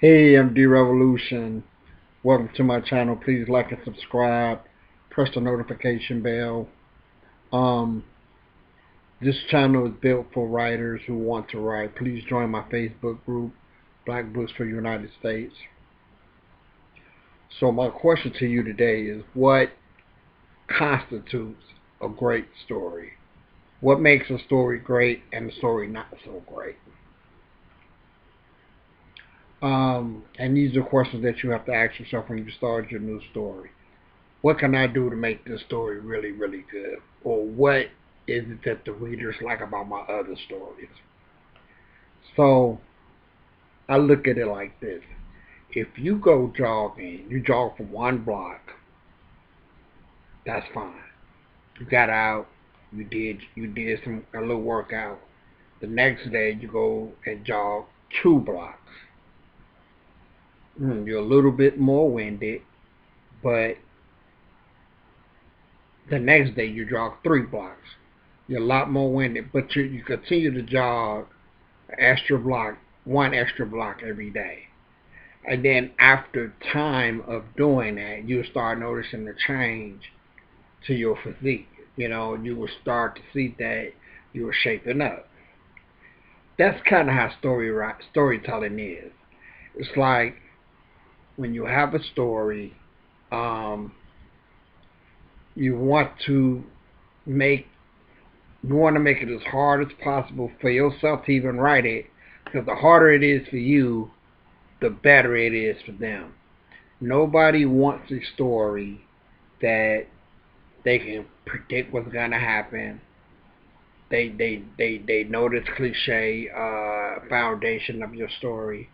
Hey, MD Revolution. Welcome to my channel. Please like and subscribe. Press the notification bell. Um, this channel is built for writers who want to write. Please join my Facebook group, Black Books for United States. So my question to you today is, what constitutes a great story? What makes a story great and a story not so great? And these are questions that you have to ask yourself when you start your new story. What can I do to make this story really, really good? Or what is it that the readers like about my other stories? So I look at it like this. If you go jogging, you jog for one block, that's fine. You got out, you did a little workout. The next day you go and jog 2 blocks. You're a little bit more winded, but the next day you jog 3 blocks. You're a lot more winded, but you continue to jog one extra block every day. And then after time of doing that, you start noticing the change to your physique. You will start to see that you are shaping up. That's kind of how storytelling is. It's like when you have a story, um, you want to make it as hard as possible for yourself to even write it, because the harder it is for you, the better it is for them. Nobody wants a story that they can predict what's gonna happen. They know this cliche foundation of your story.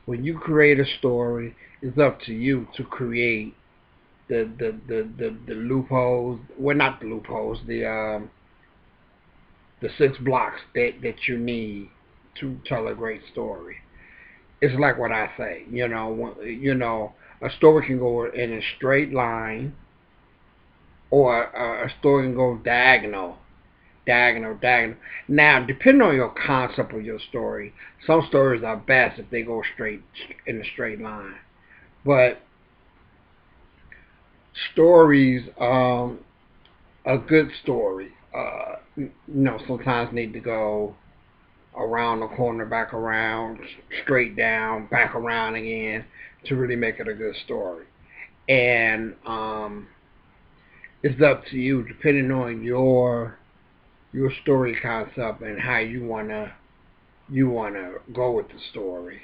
When you create a story, it's up to you to create the loopholes. Well, not the loopholes. The 6 blocks that you need to tell a great story. It's like what I say. A story can go in a straight line, or a story can go diagonal. Now, depending on your concept of your story, some stories are best if they go straight in a straight line. But stories, a good story, sometimes need to go around the corner, back around, straight down, back around again to really make it a good story. And it's up to you, depending on your story concept and how you wanna go with the story.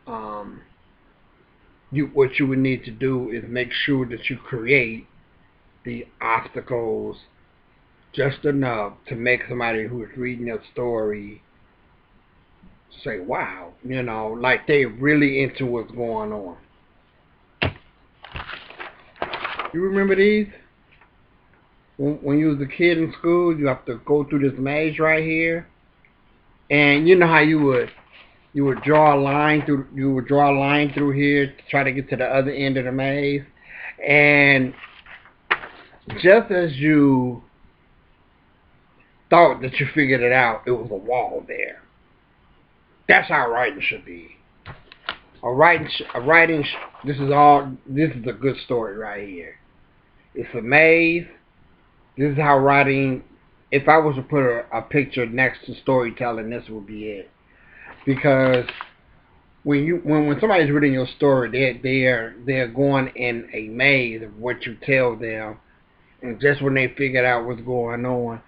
Um, what you would need to do is make sure that you create the obstacles just enough to make somebody who is reading your story say, wow, like they really into what's going on. You remember these? When you was a kid in school, you have to go through this maze right here, and you know how you would draw a line through here to try to get to the other end of the maze, and just as you thought that you figured it out, it was a wall there. That's how writing should be. This is a good story right here. It's a maze. This is how writing. If I was to put a picture next to storytelling, this would be it. Because when somebody's reading your story, they're going in a maze of what you tell them, and just when they figured out what's going on.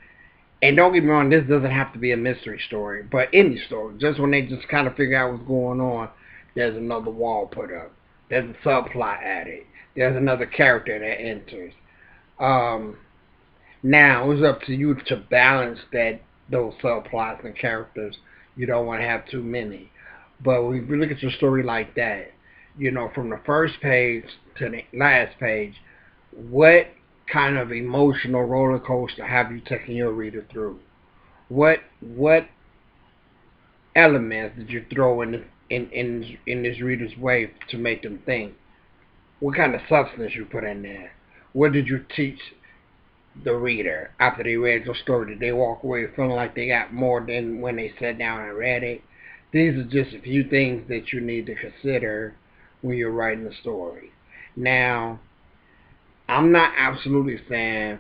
And don't get me wrong, this doesn't have to be a mystery story, but any story, just when they just kind of figure out what's going on, there's another wall put up. There's a subplot added. There's another character that enters. Now it's up to you to balance those subplots and characters. You don't want to have too many. But when you look at your story like that, from the first page to the last page, what kind of emotional roller coaster have you taken your reader through? What elements did you throw in this reader's way to make them think? What kind of substance you put in there? What did you teach the reader after they read your story? Did they walk away feeling like they got more than when they sat down and read it? These are just a few things that you need to consider when you're writing a story. Now, I'm not absolutely saying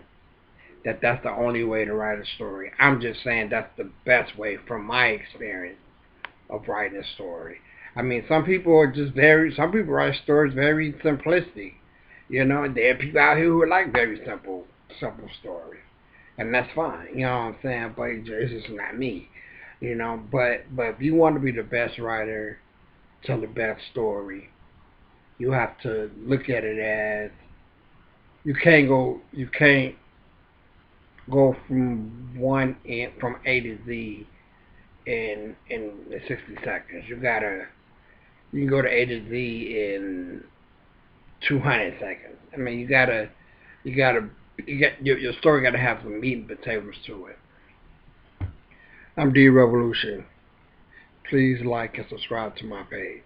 that that's the only way to write a story. I'm just saying that's the best way from my experience of writing a story. I mean, some people write stories very simplistic. You know, and there are people out here who like very simple stories. And that's fine, you know what I'm saying? But it's just not me, you know. But if you want to be the best writer, tell the best story, you have to look at it as you can't go from A to Z in 60 seconds. You can go to A to Z in 200 seconds. I mean, you gotta your story gotta have some meat and potatoes to it. I'm D Revolution. Please like and subscribe to my page.